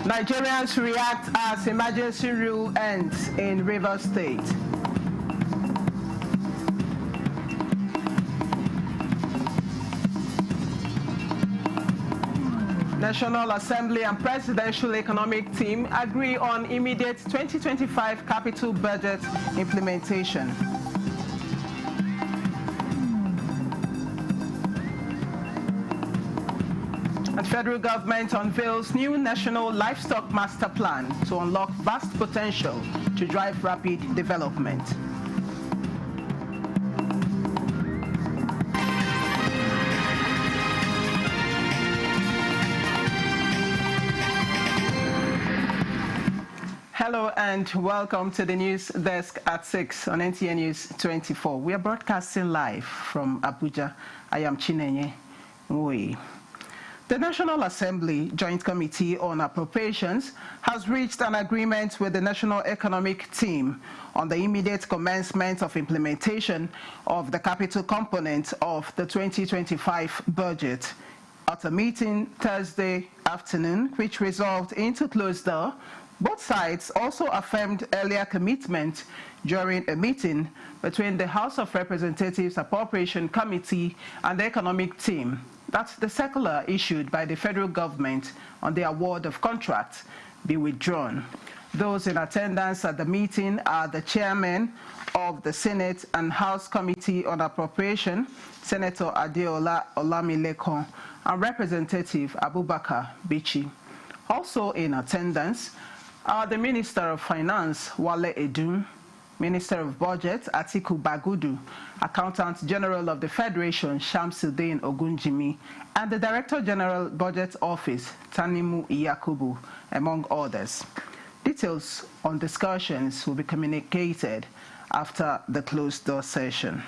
Nigerians react as emergency rule ends in Rivers State. National Assembly and Presidential Economic Team agree on immediate 2025 capital budget implementation. And federal government unveils new national livestock master plan to unlock vast potential to drive rapid development. Hello and welcome to the news desk at 6 on NTN News 24. We are broadcasting live from Abuja. I am Chinenye Nwoi. The National Assembly Joint Committee on Appropriations has reached an agreement with the National Economic Team on the immediate commencement of implementation of the capital component of the 2025 budget. At a meeting Thursday afternoon, which resolved into closed door, both sides also affirmed earlier commitment during a meeting between the House of Representatives Appropriation Committee and the Economic Team that the circular issued by the federal government on the award of contracts be withdrawn. Those in attendance at the meeting are the chairman of the Senate and House Committee on Appropriation, Senator Adeola Olamilekon, and Representative Abubakar Bichi. Also in attendance are the Minister of Finance, Wale Edun, Minister of Budget, Atiku Bagudu, Accountant General of the Federation, Shamsuddin Ogunjimi, and the Director General Budget Office, Tanimu Yakubu, among others. Details on discussions will be communicated after the closed-door session.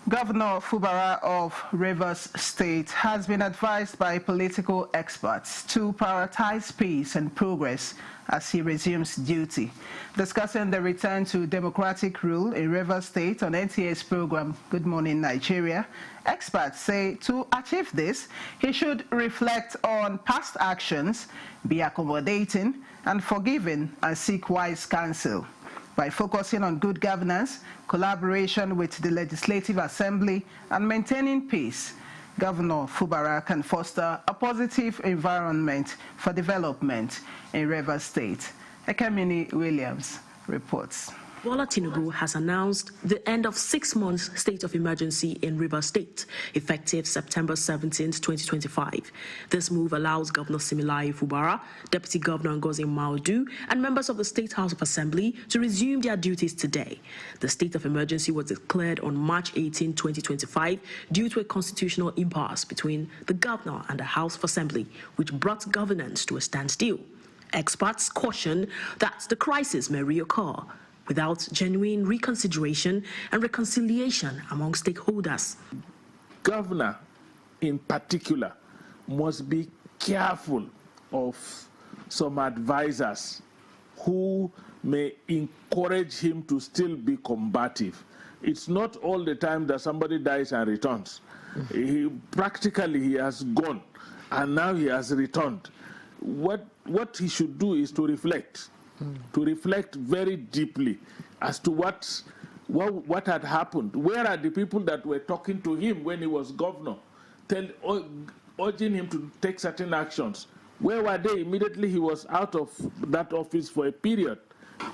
Governor Fubara of Rivers State has been advised by political experts to prioritize peace and progress as he resumes duty. Discussing the return to democratic rule in Rivers State on NTA's program Good Morning Nigeria, experts say to achieve this, he should reflect on past actions, be accommodating and forgiving, and seek wise counsel. By focusing on good governance, collaboration with the Legislative Assembly, and maintaining peace, Governor Fubara can foster a positive environment for development in Rivers State. Ekemini Williams reports. Bola Tinubu has announced the end of 6 months state of emergency in Rivers State, effective September 17, 2025. This move allows Governor Similaye Fubara, Deputy Governor Ngozi Maudu, and members of the State House of Assembly to resume their duties today. The state of emergency was declared on March 18, 2025, due to a constitutional impasse between the Governor and the House of Assembly, which brought governance to a standstill. Experts caution that the crisis may reoccur without genuine reconsideration and reconciliation among stakeholders. Governor, in particular, must be careful of some advisors who may encourage him to still be combative. It's not all the time that somebody dies and returns. Practically, he has gone, and now he has returned. What he should do is to reflect very deeply as to what had happened. Where are the people that were talking to him when he was governor, urging him to take certain actions? Where were they immediately he was out of that office for a period?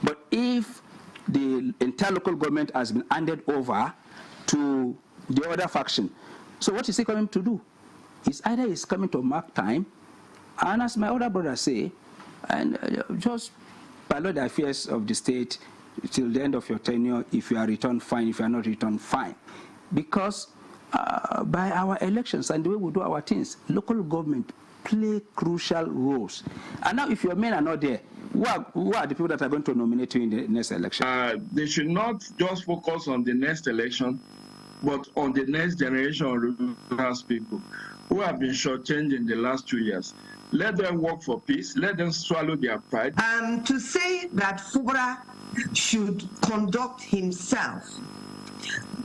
But if the entire local government has been handed over to the other faction, so what is he coming to do? It's either he's coming to mark time, and as my older brother say, and just follow the affairs of the state till the end of your tenure. If you are returned, fine. If you are not returned, fine. Because by our elections and the way we do our things, local government play crucial roles. And now if your men are not there, who are the people that are going to nominate you in the next election? They should not just focus on the next election, but on the next generation of Rivers people who have been shortchanged in the last 2 years. Let them work for peace. Let them swallow their pride. To say that Fubara should conduct himself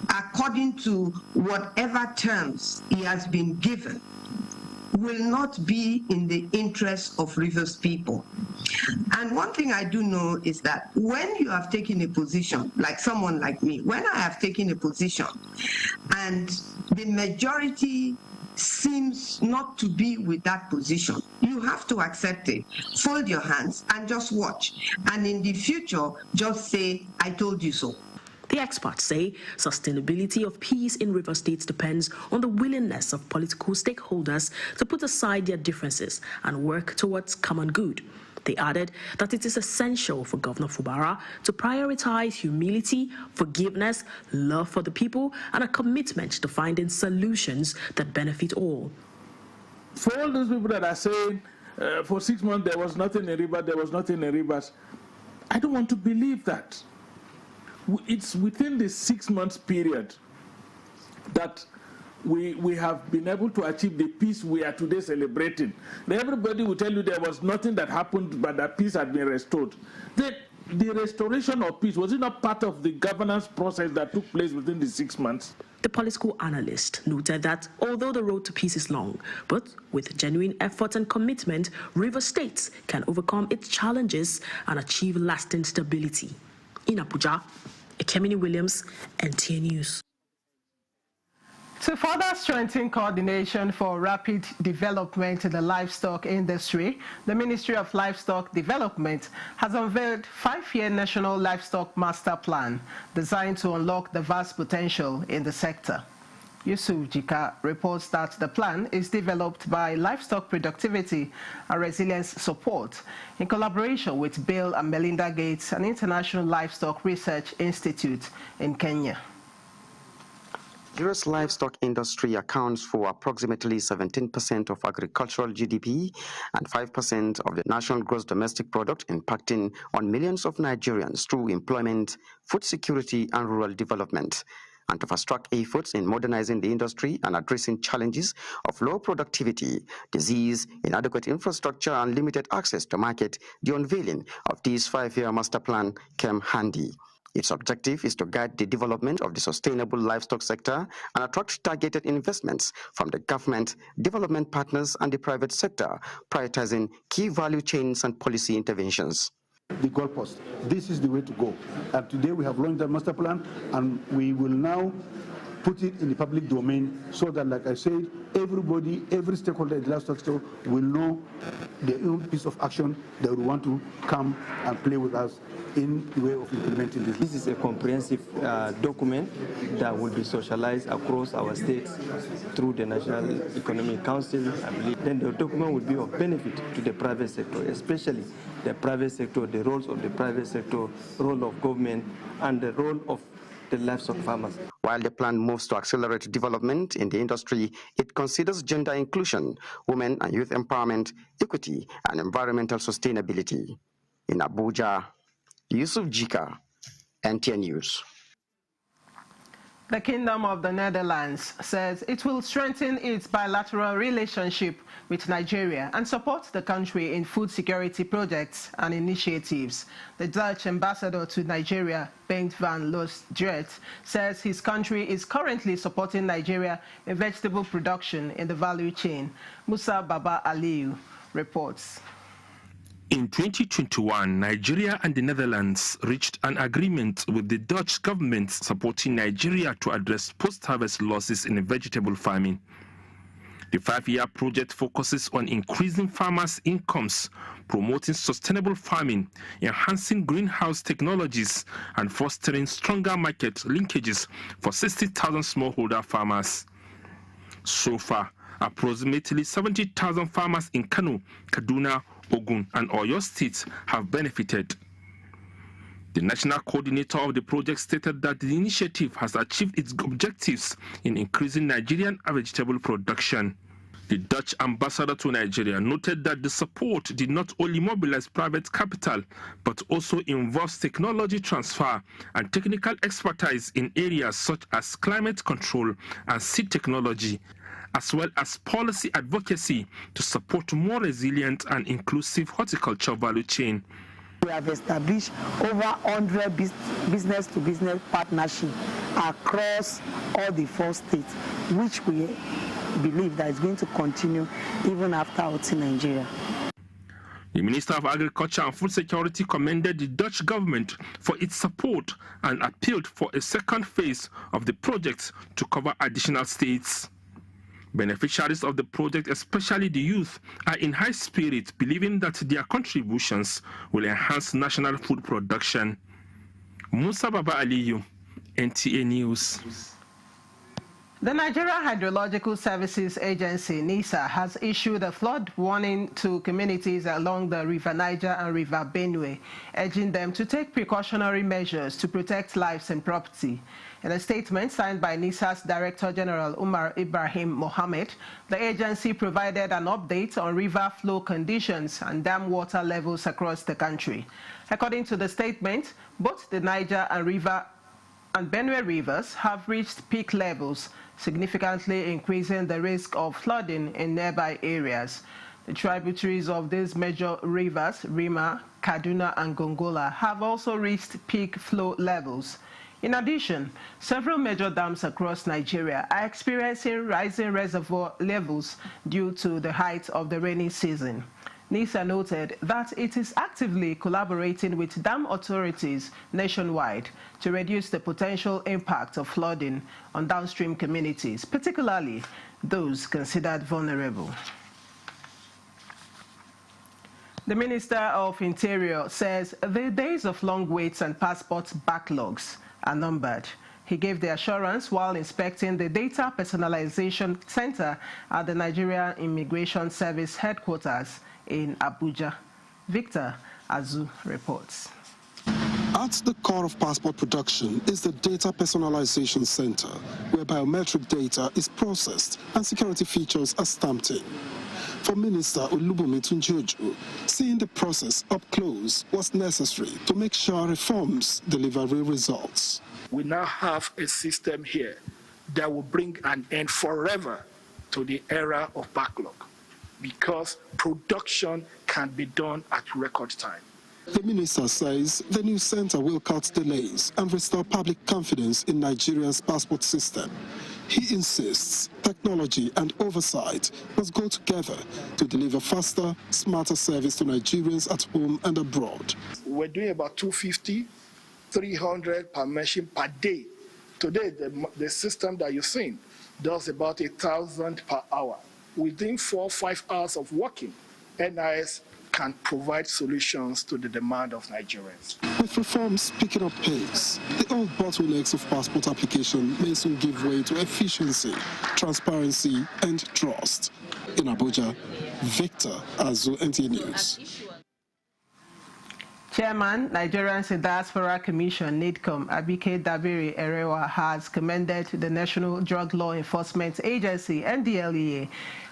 according to whatever terms he has been given, will not be in the interest of Rivers people. And one thing I do know is that when you have taken a position, like someone like me, when I have taken a position and the majority seems not to be with that position, you have to accept it, fold your hands and just watch. And in the future, just say, I told you so. The experts say sustainability of peace in River State depends on the willingness of political stakeholders to put aside their differences and work towards common good. They added that it is essential for Governor Fubara to prioritize humility, forgiveness, love for the people, and a commitment to finding solutions that benefit all. For all those people that are saying for 6 months there was nothing in Rivers, there was nothing in Rivers, I don't want to believe that. It's within the 6 months period that we have been able to achieve the peace we are today celebrating. Everybody will tell you there was nothing that happened, but that peace had been restored. The restoration of peace, was it not part of the governance process that took place within the 6 months? The political analyst noted that although the road to peace is long, but with genuine effort and commitment, River State can overcome its challenges and achieve lasting stability. In Abuja, Ekemini Williams, NTA News. To further strengthen coordination for rapid development in the livestock industry, the Ministry of Livestock Development has unveiled a 5-year National Livestock Master Plan designed to unlock the vast potential in the sector. Yusuf Jika reports that the plan is developed by Livestock Productivity and Resilience Support in collaboration with Bill and Melinda Gates and International Livestock Research Institute in Kenya. Nigeria's livestock industry accounts for approximately 17% of agricultural GDP and 5% of the national gross domestic product, impacting on millions of Nigerians through employment, food security, and rural development. And to fast-track efforts in modernizing the industry and addressing challenges of low productivity, disease, inadequate infrastructure, and limited access to market, the unveiling of this 5-year master plan came handy. Its objective is to guide the development of the sustainable livestock sector and attract targeted investments from the government, development partners, and the private sector, prioritizing key value chains and policy interventions. The goalpost. This is the way to go. And today we have launched the master plan, and we will now put it in the public domain so that, like I said, everybody, every stakeholder in the livestock sector will know their own piece of action that would want to come and play with us in the way of implementing this. This is a comprehensive document that will be socialized across our states through the National Economic Council, I believe. Then the document will be of benefit to the private sector, especially the private sector, the roles of the private sector, role of government, and the role of the livestock farmers. While the plan moves to accelerate development in the industry, it considers gender inclusion, women and youth empowerment, equity, and environmental sustainability. In Abuja, Yusuf Jika, NTA News. The Kingdom of the Netherlands says it will strengthen its bilateral relationship with Nigeria and support the country in food security projects and initiatives. The Dutch ambassador to Nigeria, Bengt van Loos-Dret, says his country is currently supporting Nigeria in vegetable production in the value chain. Musa Baba Aliyu reports. In 2021, Nigeria and the Netherlands reached an agreement with the Dutch government supporting Nigeria to address post-harvest losses in vegetable farming. The 5-year project focuses on increasing farmers' incomes, promoting sustainable farming, enhancing greenhouse technologies, and fostering stronger market linkages for 60,000 smallholder farmers. So far, approximately 70,000 farmers in Kano, Kaduna, Ogun, and Oyo states have benefited. The national coordinator of the project stated that the initiative has achieved its objectives in increasing Nigerian vegetable production. The Dutch ambassador to Nigeria noted that the support did not only mobilize private capital, but also involves technology transfer and technical expertise in areas such as climate control and seed technology, as well as policy advocacy to support more resilient and inclusive horticulture value chain. We have established over 100 business-to-business partnerships across all the 4 states, which we believe that is going to continue even after outing Nigeria. The Minister of Agriculture and Food Security commended the Dutch government for its support and appealed for a second phase of the project to cover additional states. Beneficiaries of the project, especially the youth, are in high spirits, believing that their contributions will enhance national food production. Musa Baba Aliyu, NTA News. The Nigeria Hydrological Services Agency, NISA, has issued a flood warning to communities along the River Niger and River Benue, urging them to take precautionary measures to protect lives and property. In a statement signed by NISA's Director General Umar Ibrahim Mohammed, the agency provided an update on river flow conditions and dam water levels across the country. According to the statement, both the Niger and Benue rivers have reached peak levels, significantly increasing the risk of flooding in nearby areas. The tributaries of these major rivers, Rima, Kaduna, and Gongola, have also reached peak flow levels. In addition, several major dams across Nigeria are experiencing rising reservoir levels due to the height of the rainy season. NISA noted that it is actively collaborating with dam authorities nationwide to reduce the potential impact of flooding on downstream communities, particularly those considered vulnerable. The Minister of Interior says the days of long waits and passport backlogs are numbered. He gave the assurance while inspecting the Data Personalization Center at the Nigeria Immigration Service headquarters in Abuja. Victor Azu reports. At the core of passport production is the Data Personalization Center, where biometric data is processed and security features are stamped in. For Minister Olubunmi Tunjioju, seeing the process up close was necessary to make sure reforms deliver real results. We now have a system here that will bring an end forever to the era of backlog, because production can be done at record time. The minister says the new center will cut delays and restore public confidence in Nigeria's passport system. He insists technology and oversight must go together to deliver faster, smarter service to Nigerians at home and abroad. We're doing about 250, 300 per machine per day. Today, the system that you've seen does about 1,000 per hour. Within 4 or 5 hours of working, NIS can provide solutions to the demand of Nigerians. With reforms picking up pace, the old bottlenecks of passport application may soon give way to efficiency, transparency, and trust. In Abuja, Victor Azu, NTA News. Chairman, Nigerians in Diaspora Commission, NIDCOM, Abike Dabiri Erewa, has commended the National Drug Law Enforcement Agency, NDLEA,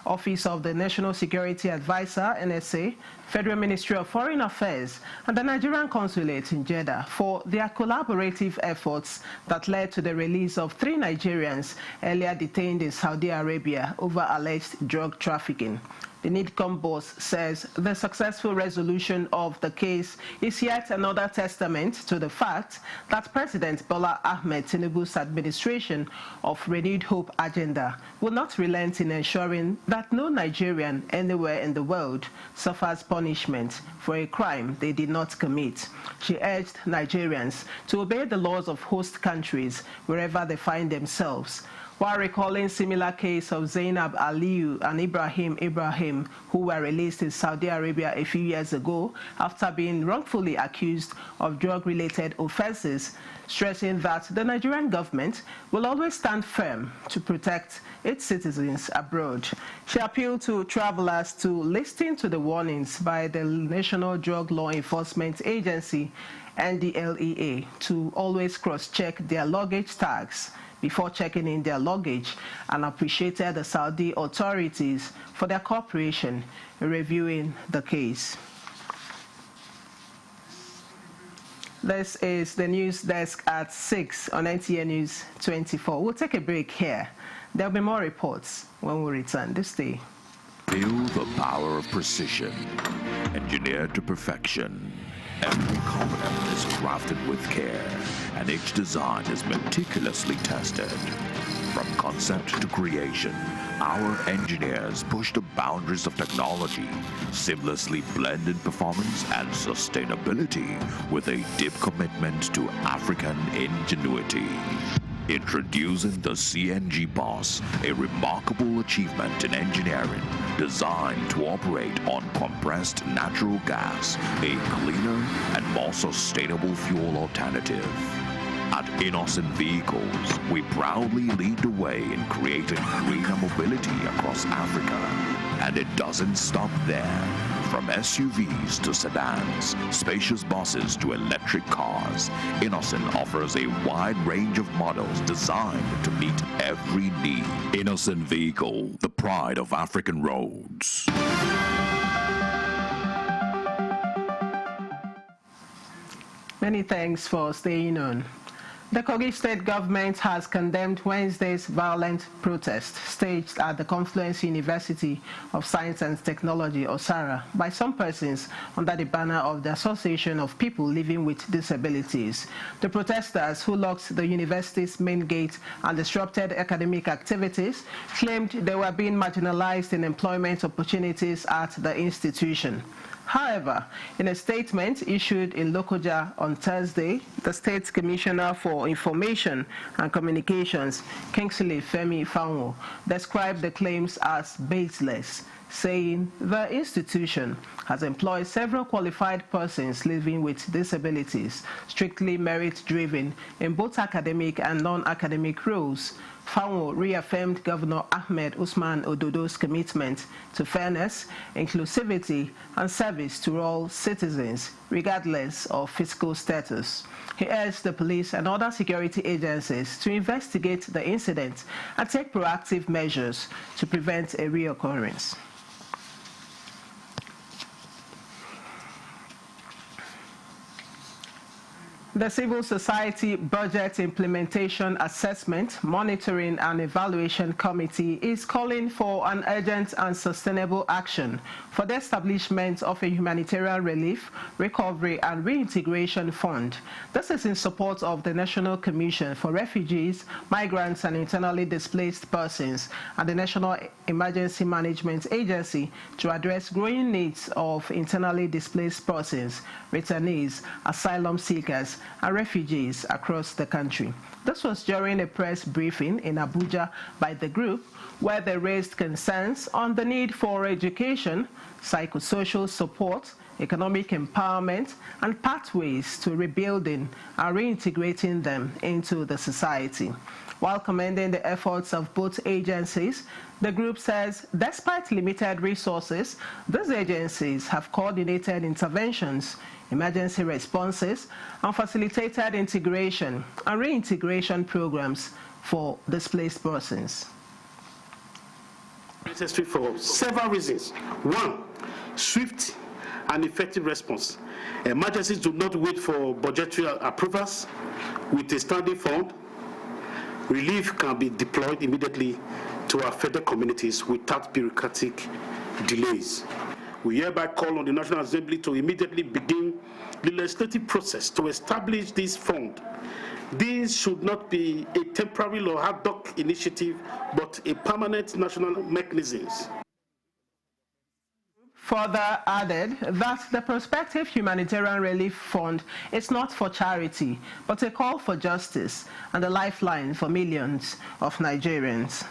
Office of the National Security Advisor, NSA, Federal Ministry of Foreign Affairs, and the Nigerian Consulate in Jeddah for their collaborative efforts that led to the release of 3 Nigerians earlier detained in Saudi Arabia over alleged drug trafficking. The NIDCOM boss says the successful resolution of the case is yet another testament to the fact that President Bola Ahmed Tinubu's administration of Renewed Hope agenda will not relent in ensuring that no Nigerian anywhere in the world suffers punishment for a crime they did not commit. She urged Nigerians to obey the laws of host countries wherever they find themselves, while recalling similar case of Zainab Aliyu and Ibrahim, who were released in Saudi Arabia a few years ago after being wrongfully accused of drug-related offenses, stressing that the Nigerian government will always stand firm to protect its citizens abroad. She appealed to travelers to listen to the warnings by the National Drug Law Enforcement Agency, NDLEA, to always cross-check their luggage tags before checking in their luggage, and appreciated the Saudi authorities for their cooperation in reviewing the case. This is the news desk at 6 on NTA News 24. We'll take a break here. There'll be more reports when we return. This day. Feel the power of precision, engineered to perfection. Every component is crafted with care, and each design is meticulously tested. From concept to creation, our engineers push the boundaries of technology, seamlessly blending performance and sustainability with a deep commitment to African ingenuity. Introducing the CNG Boss, a remarkable achievement in engineering designed to operate on compressed natural gas, a cleaner and more sustainable fuel alternative. At Innocent Vehicles, we proudly lead the way in creating greener mobility across Africa. And it doesn't stop there. From SUVs to sedans, spacious buses to electric cars, Innocent offers a wide range of models designed to meet every need. Innocent Vehicle, the pride of African roads. Many thanks for staying on. The Kogi State government has condemned Wednesday's violent protest staged at the Confluence University of Science and Technology, Osara, by some persons under the banner of the Association of People Living with Disabilities. The protesters, who locked the university's main gate and disrupted academic activities, claimed they were being marginalized in employment opportunities at the institution. However, in a statement issued in Lokoja on Thursday, the State Commissioner for Information and Communications, Kingsley Femi Fanwo, described the claims as baseless, saying the institution has employed several qualified persons living with disabilities, strictly merit-driven in both academic and non-academic roles. Fanwo reaffirmed Governor Ahmed Usman Ododo's commitment to fairness, inclusivity, and service to all citizens, regardless of physical status. He urged the police and other security agencies to investigate the incident and take proactive measures to prevent a reoccurrence. The Civil Society Budget Implementation Assessment, Monitoring and Evaluation Committee is calling for an urgent and sustainable action for the establishment of a humanitarian relief, recovery and reintegration fund. This is in support of the National Commission for Refugees, Migrants and Internally Displaced Persons and the National Emergency Management Agency to address growing needs of internally displaced persons, returnees, asylum seekers, and refugees across the country. This was during a press briefing in Abuja by the group, where they raised concerns on the need for education, psychosocial support, economic empowerment, and pathways to rebuilding and reintegrating them into the society. While commending the efforts of both agencies, the group says despite limited resources, these agencies have coordinated interventions, emergency responses, and facilitated integration and reintegration programs for displaced persons. Necessary for several reasons. One, swift and effective response. Emergencies do not wait for budgetary approvals. With a standing fund, relief can be deployed immediately to affected communities without bureaucratic delays. We hereby call on the National Assembly to immediately begin the legislative process to establish this fund. This should not be a temporary or ad hoc initiative, but a permanent national mechanism. Further added that the prospective humanitarian relief fund is not for charity, but a call for justice and a lifeline for millions of Nigerians.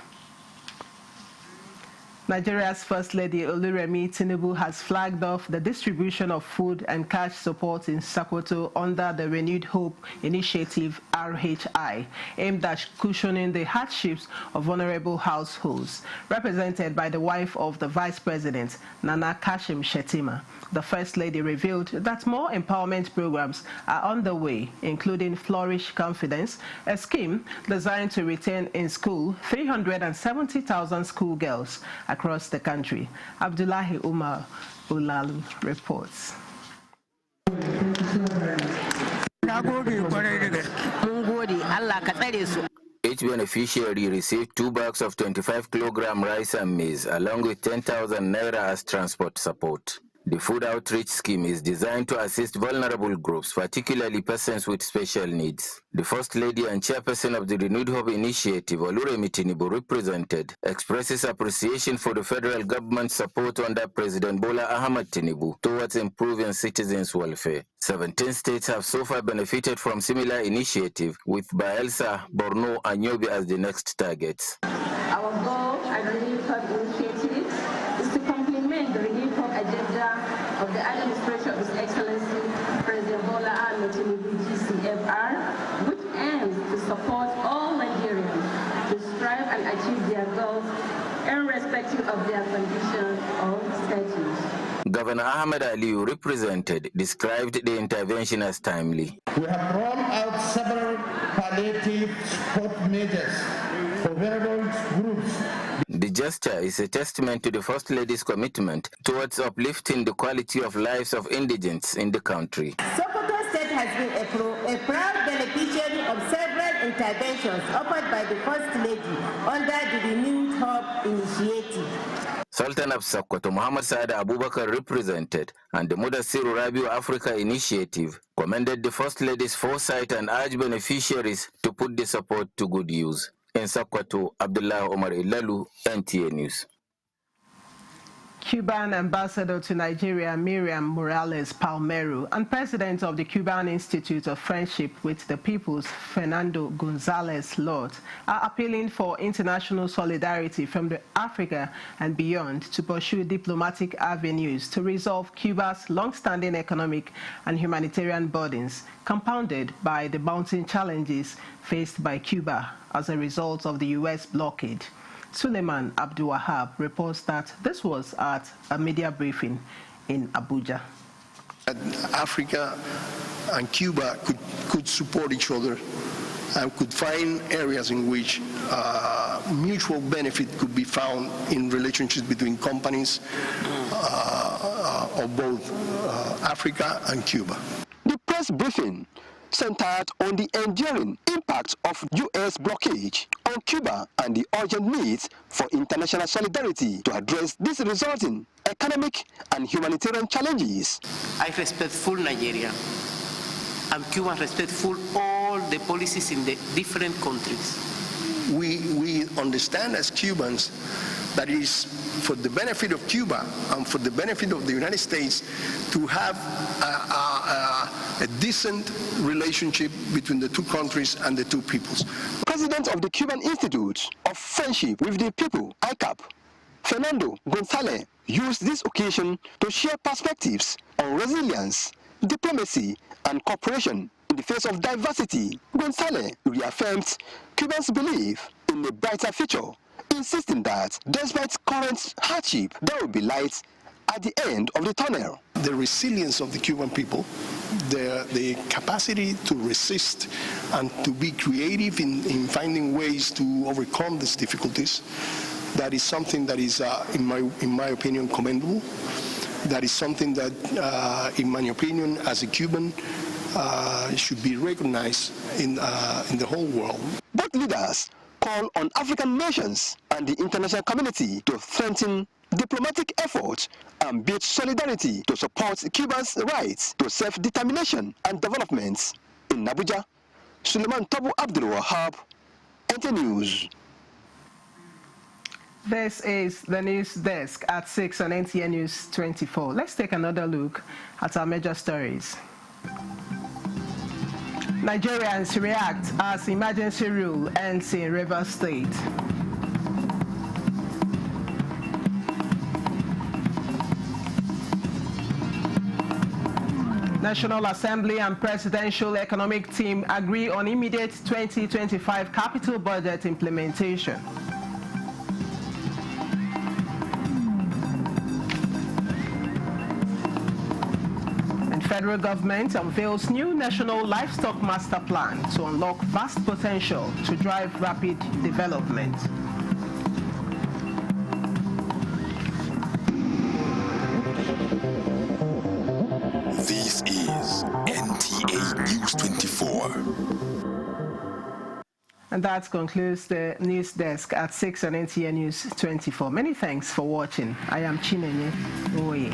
Nigeria's First Lady Oluremi Tinubu has flagged off the distribution of food and cash support in Sokoto under the Renewed Hope Initiative (RHI), aimed at cushioning the hardships of vulnerable households, represented by the wife of the Vice President, Nana Kashim Shettima. The First Lady revealed that more empowerment programs are underway, including Flourish Confidence, a scheme designed to retain in school 370,000 schoolgirls across the country. Abdullahi Umar Ulalu reports. Each beneficiary received 2 bags of 25-kilogram rice and maize, along with 10,000 naira as transport support. The food outreach scheme is designed to assist vulnerable groups, particularly persons with special needs. The First Lady and Chairperson of the Renewed Hope Initiative, Oluremi Tinubu, represented, expresses appreciation for the federal government's support under President Bola Ahmed Tinubu towards improving citizens' welfare. 17 states have so far benefited from similar initiative, with Bayelsa, Borno, and Yobe as the next targets. Our goal at the Renewed Hope Initiative is to complement the Renewed Hope agenda of the administration of His Excellency President Bola Ahmed Tinubu GCFR, which aims to support all Nigerians to strive and achieve their goals irrespective of their condition or status. Governor Ahmed Aliyu, represented, described the intervention as timely. We have rolled out several palliative support measures for vulnerable groups. The gesture is a testament to the First Lady's commitment towards uplifting the quality of lives of indigents in the country. Sokoto State has been a proud beneficiary of several interventions offered by the First Lady under the Renewed Hope Initiative. Sultan of Sokoto, Muhammad Saad Abubakar, represented, and the Mudassiru Rabiu Africa Initiative commended the First Lady's foresight and urged beneficiaries to put the support to good use. In Sokoto, Abdullah Omar Ilalu, NTA News. Cuban ambassador to Nigeria, Miriam Morales Palmero, and president of the Cuban Institute of Friendship with the Peoples, Fernando Gonzalez Lott, are appealing for international solidarity from Africa and beyond to pursue diplomatic avenues to resolve Cuba's long-standing economic and humanitarian burdens, compounded by the mounting challenges faced by Cuba as a result of the U.S. blockade. Suleiman Abdul Wahab reports that this was at a media briefing in Abuja. Africa and Cuba could support each other and could find areas in which mutual benefit could be found in relationships between companies of both Africa and Cuba. The press briefing centered on the enduring impact of U.S. blockage on Cuba and the urgent needs for international solidarity to address these resulting economic and humanitarian challenges. I respect full Nigeria, and Cuba respect full all the policies in the different countries. We understand as Cubans that it is for the benefit of Cuba and for the benefit of the United States to have a decent relationship between the two countries and the two peoples. President of the Cuban Institute of Friendship with the People, ICAP, Fernando Gonzalez, used this occasion to share perspectives on resilience, diplomacy, and cooperation in the face of diversity. Gonzalez reaffirmed Cubans' belief in a brighter future, insisting that despite current hardship, there will be light at the end of the tunnel. The resilience of the Cuban people, the capacity to resist and to be creative in finding ways to overcome these difficulties, that is something that is, in my opinion, commendable. That is something that, in my opinion, as a Cuban, should be recognized in the whole world. Both leaders call on African nations and the international community to strengthen diplomatic efforts and build solidarity to support Cuba's rights to self-determination and development. In Abuja, Suleiman Tabu Abdul Wahab, NTA News. This is the news desk at 6 on NTA News 24. Let's take another look at our major stories. Nigerians react as emergency rule ends in Rivers State. National Assembly and Presidential Economic Team agree on immediate 2025 capital budget implementation. Federal government unveils new national livestock master plan to unlock vast potential to drive rapid development. This is NTA News 24. And that concludes the news desk at 6 on NTA News 24. Many thanks for watching. I am Chinenye Nwoye.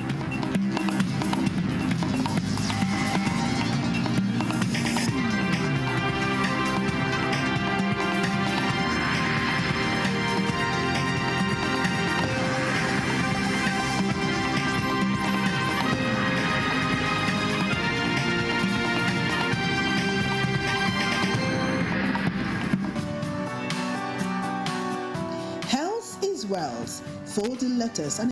wells, folding letters and